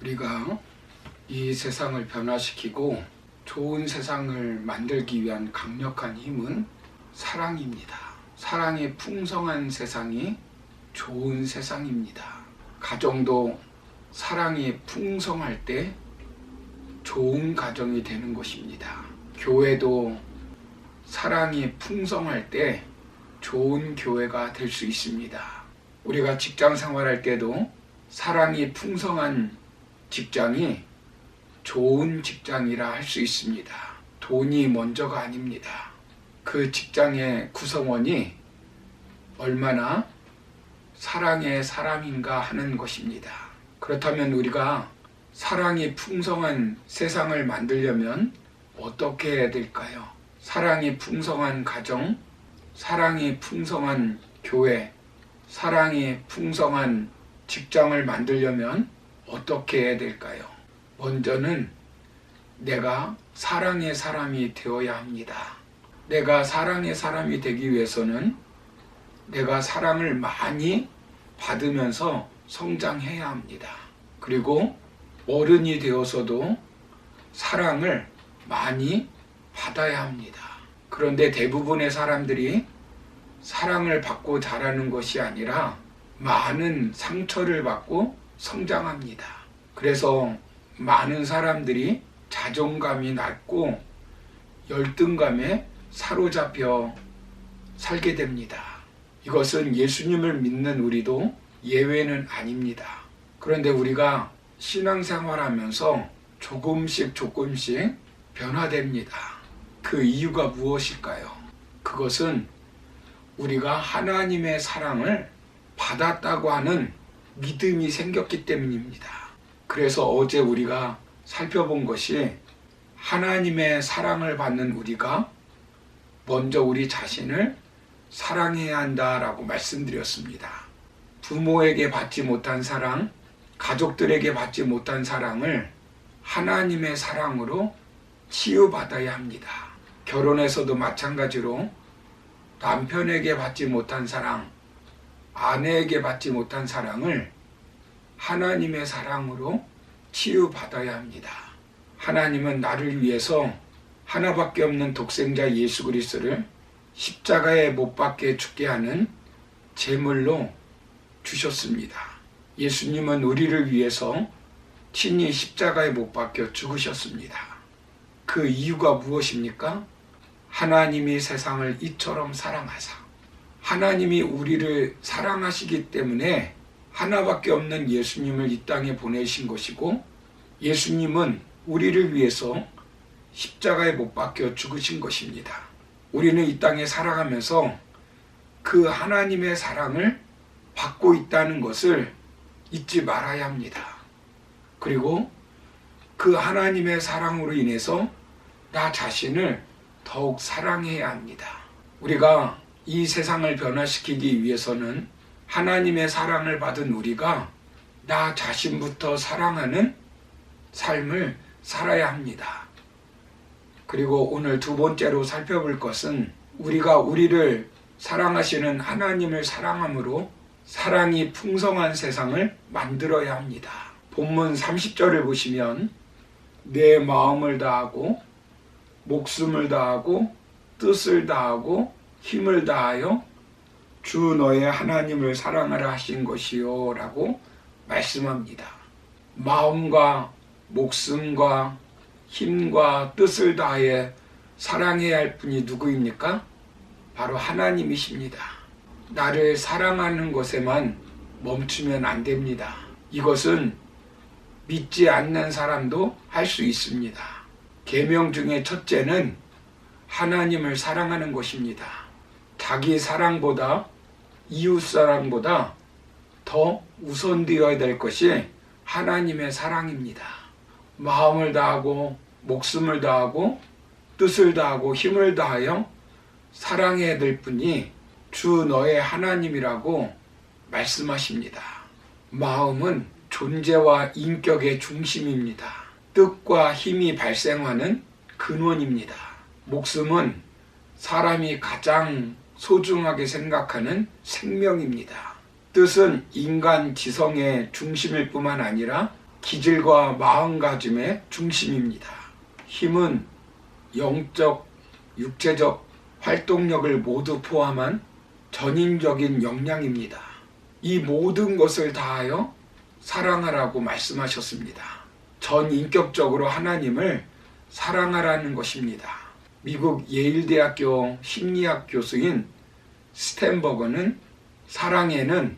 우리가 이 세상을 변화시키고 좋은 세상을 만들기 위한 강력한 힘은 사랑입니다. 사랑이 풍성한 세상이 좋은 세상입니다. 가정도 사랑이 풍성할 때 좋은 가정이 되는 것입니다. 교회도 사랑이 풍성할 때 좋은 교회가 될 수 있습니다. 우리가 직장 생활할 때도 사랑이 풍성한 직장이 좋은 직장이라 할 수 있습니다. 돈이 먼저가 아닙니다. 그 직장의 구성원이 얼마나 사랑의 사람인가 하는 것입니다. 그렇다면 우리가 사랑이 풍성한 세상을 만들려면 어떻게 해야 될까요? 사랑이 풍성한 가정, 사랑이 풍성한 교회, 사랑이 풍성한 직장을 만들려면 어떻게 해야 될까요? 먼저는 내가 사랑의 사람이 되어야 합니다. 내가 사랑의 사람이 되기 위해서는 내가 사랑을 많이 받으면서 성장해야 합니다. 그리고 어른이 되어서도 사랑을 많이 받아야 합니다. 그런데 대부분의 사람들이 사랑을 받고 자라는 것이 아니라 많은 상처를 받고 성장합니다. 그래서 많은 사람들이 자존감이 낮고 열등감에 사로잡혀 살게 됩니다. 이것은 예수님을 믿는 우리도 예외는 아닙니다. 그런데 우리가 신앙생활하면서 조금씩 변화됩니다. 그 이유가 무엇일까요? 그것은 우리가 하나님의 사랑을 받았다고 하는 믿음이 생겼기 때문입니다. 그래서 어제 우리가 살펴본 것이 하나님의 사랑을 받는 우리가 먼저 우리 자신을 사랑해야 한다라고 말씀드렸습니다. 부모에게 받지 못한 사랑, 가족들에게 받지 못한 사랑을 하나님의 사랑으로 치유받아야 합니다. 결혼에서도 마찬가지로 남편에게 받지 못한 사랑, 아내에게 받지 못한 사랑을 하나님의 사랑으로 치유받아야 합니다. 하나님은 나를 위해서 하나밖에 없는 독생자 예수 그리스도를 십자가에 못 박게 죽게 하는 제물로 주셨습니다. 예수님은 우리를 위해서 친히 십자가에 못 박혀 죽으셨습니다. 그 이유가 무엇입니까? 하나님이 세상을 이처럼 사랑하사 하나님이 우리를 사랑하시기 때문에 하나밖에 없는 예수님을 이 땅에 보내신 것이고 예수님은 우리를 위해서 십자가에 못 박혀 죽으신 것입니다. 우리는 이 땅에 살아가면서 그 하나님의 사랑을 받고 있다는 것을 잊지 말아야 합니다. 그리고 그 하나님의 사랑으로 인해서 나 자신을 더욱 사랑해야 합니다. 우리가 이 세상을 변화시키기 위해서는 하나님의 사랑을 받은 우리가 나 자신부터 사랑하는 삶을 살아야 합니다. 그리고 오늘 두 번째로 살펴볼 것은 우리가 우리를 사랑하시는 하나님을 사랑함으로 사랑이 풍성한 세상을 만들어야 합니다. 본문 30절을 보시면 내 마음을 다하고 목숨을 다하고 뜻을 다하고 힘을 다하여 주 너의 하나님을 사랑하라 하신 것이요 라고 말씀합니다. 마음과 목숨과 힘과 뜻을 다해 사랑해야 할 분이 누구입니까? 바로 하나님이십니다. 나를 사랑하는 것에만 멈추면 안 됩니다. 이것은 믿지 않는 사람도 할 수 있습니다. 계명 중에 첫째는 하나님을 사랑하는 것입니다. 자기 사랑보다 이웃 사랑보다 더 우선되어야 될 것이 하나님의 사랑입니다. 마음을 다하고 목숨을 다하고 뜻을 다하고 힘을 다하여 사랑해야 될 분이 주 너의 하나님이라고 말씀하십니다. 마음은 존재와 인격의 중심입니다. 뜻과 힘이 발생하는 근원입니다. 목숨은 사람이 가장 소중하게 생각하는 생명입니다. 뜻은 인간 지성의 중심일 뿐만 아니라 기질과 마음가짐의 중심입니다. 힘은 영적, 육체적 활동력을 모두 포함한 전인적인 역량입니다. 이 모든 것을 다하여 사랑하라고 말씀하셨습니다. 전인격적으로 하나님을 사랑하라는 것입니다. 미국 예일대학교 심리학 교수인 스탠버거는 사랑에는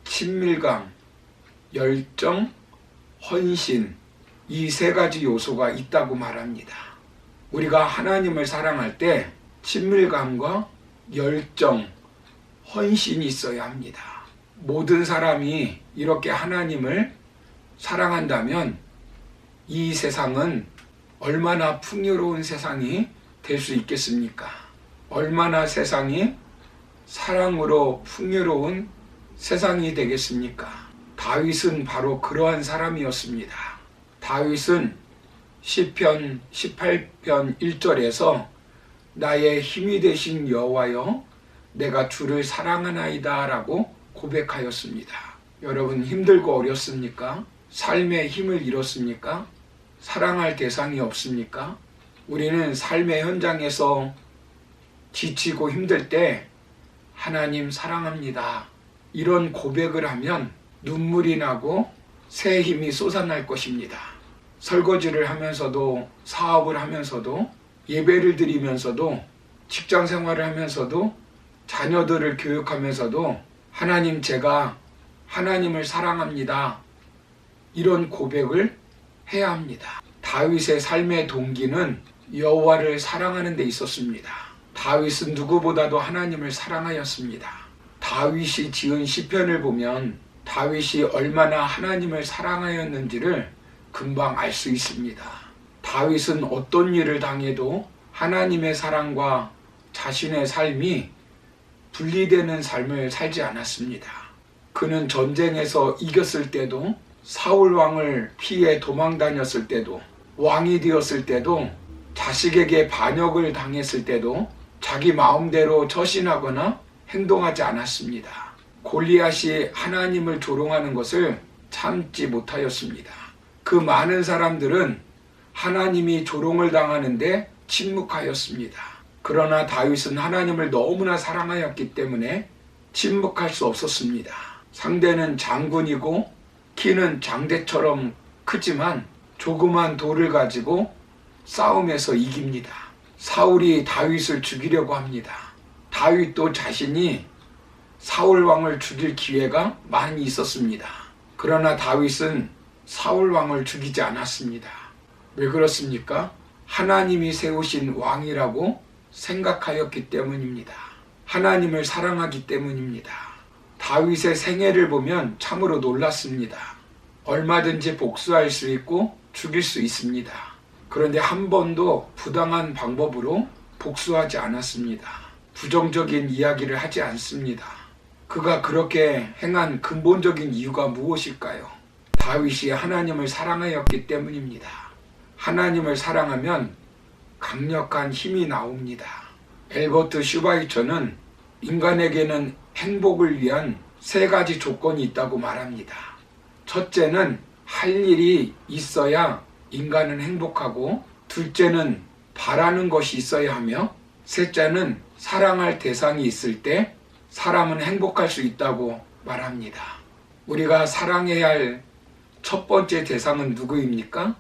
친밀감, 열정, 헌신 이 세 가지 요소가 있다고 말합니다. 우리가 하나님을 사랑할 때 친밀감과 열정, 헌신이 있어야 합니다. 모든 사람이 이렇게 하나님을 사랑한다면 이 세상은 얼마나 풍요로운 세상이 될 수 있겠습니까? 얼마나 세상이 사랑으로 풍요로운 세상이 되겠습니까? 다윗은 바로 그러한 사람이었습니다. 다윗은 시편 18편 1절에서 나의 힘이 되신 여호와여 내가 주를 사랑하나이다 라고 고백하였습니다. 여러분 힘들고 어렵습니까? 삶의 힘을 잃었습니까? 사랑할 대상이 없습니까? 우리는 삶의 현장에서 지치고 힘들 때 하나님 사랑합니다. 이런 고백을 하면 눈물이 나고 새 힘이 솟아날 것입니다. 설거지를 하면서도 사업을 하면서도 예배를 드리면서도 직장 생활을 하면서도 자녀들을 교육하면서도 하나님 제가 하나님을 사랑합니다. 이런 고백을 해야 합니다. 다윗의 삶의 동기는 여호와를 사랑하는 데 있었습니다. 다윗은 누구보다도 하나님을 사랑하였습니다. 다윗이 지은 시편을 보면 다윗이 얼마나 하나님을 사랑하였는지를 금방 알 수 있습니다. 다윗은 어떤 일을 당해도 하나님의 사랑과 자신의 삶이 분리되는 삶을 살지 않았습니다. 그는 전쟁에서 이겼을 때도 사울 왕을 피해 도망 다녔을 때도 왕이 되었을 때도 자식에게 반역을 당했을 때도 자기 마음대로 처신하거나 행동하지 않았습니다. 골리앗이 하나님을 조롱하는 것을 참지 못하였습니다. 그 많은 사람들은 하나님이 조롱을 당하는데 침묵하였습니다. 그러나 다윗은 하나님을 너무나 사랑하였기 때문에 침묵할 수 없었습니다. 상대는 장군이고 키는 장대처럼 크지만 조그만 돌을 가지고 싸움에서 이깁니다. 사울이 다윗을 죽이려고 합니다. 다윗도 자신이 사울 왕을 죽일 기회가 많이 있었습니다. 그러나 다윗은 사울 왕을 죽이지 않았습니다. 왜 그렇습니까? 하나님이 세우신 왕이라고 생각하였기 때문입니다. 하나님을 사랑하기 때문입니다. 다윗의 생애를 보면 참으로 놀랐습니다. 얼마든지 복수할 수 있고 죽일 수 있습니다. 그런데 한 번도 부당한 방법으로 복수하지 않았습니다. 부정적인 이야기를 하지 않습니다. 그가 그렇게 행한 근본적인 이유가 무엇일까요? 다윗이 하나님을 사랑하였기 때문입니다. 하나님을 사랑하면 강력한 힘이 나옵니다. 엘버트 슈바이처는 인간에게는 행복을 위한 세 가지 조건이 있다고 말합니다. 첫째는 할 일이 있어야 인간은 행복하고, 둘째는 바라는 것이 있어야 하며, 셋째는 사랑할 대상이 있을 때 사람은 행복할 수 있다고 말합니다. 우리가 사랑해야 할 첫 번째 대상은 누구입니까?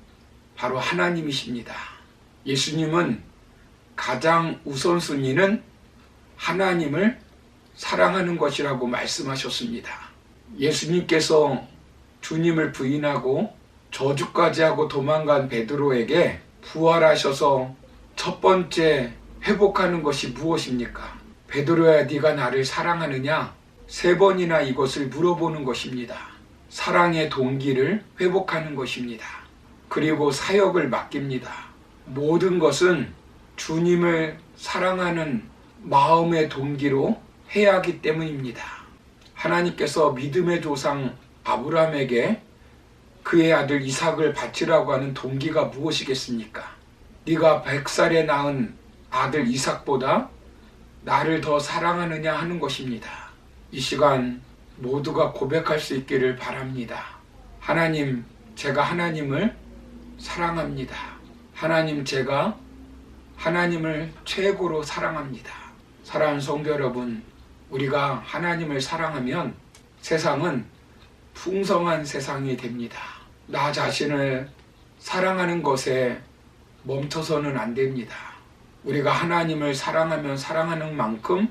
바로 하나님이십니다. 예수님은 가장 우선순위는 하나님을 사랑하는 것이라고 말씀하셨습니다. 예수님께서 주님을 부인하고 저주까지 하고 도망간 베드로에게 부활하셔서 첫 번째 회복하는 것이 무엇입니까? 베드로야, 네가 나를 사랑하느냐? 3번이나 이것을 물어보는 것입니다. 사랑의 동기를 회복하는 것입니다. 그리고 사역을 맡깁니다. 모든 것은 주님을 사랑하는 마음의 동기로 해야 하기 때문입니다. 하나님께서 믿음의 조상 아브라함에게 그의 아들 이삭을 바치라고 하는 동기가 무엇이겠습니까? 네가 100살에 낳은 아들 이삭보다 나를 더 사랑하느냐 하는 것입니다. 이 시간 모두가 고백할 수 있기를 바랍니다. 하나님, 제가 하나님을 사랑합니다. 하나님, 제가 하나님을 최고로 사랑합니다. 사랑하는 성도 여러분, 우리가 하나님을 사랑하면 세상은 풍성한 세상이 됩니다. 나 자신을 사랑하는 것에 멈춰서는 안 됩니다. 우리가 하나님을 사랑하면 사랑하는 만큼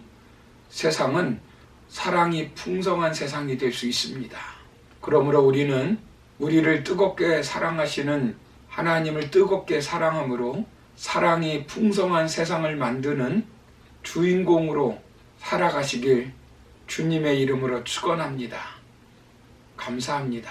세상은 사랑이 풍성한 세상이 될 수 있습니다. 그러므로 우리는 우리를 뜨겁게 사랑하시는 하나님을 뜨겁게 사랑함으로 사랑이 풍성한 세상을 만드는 주인공으로 살아가시길 주님의 이름으로 축원합니다. 감사합니다.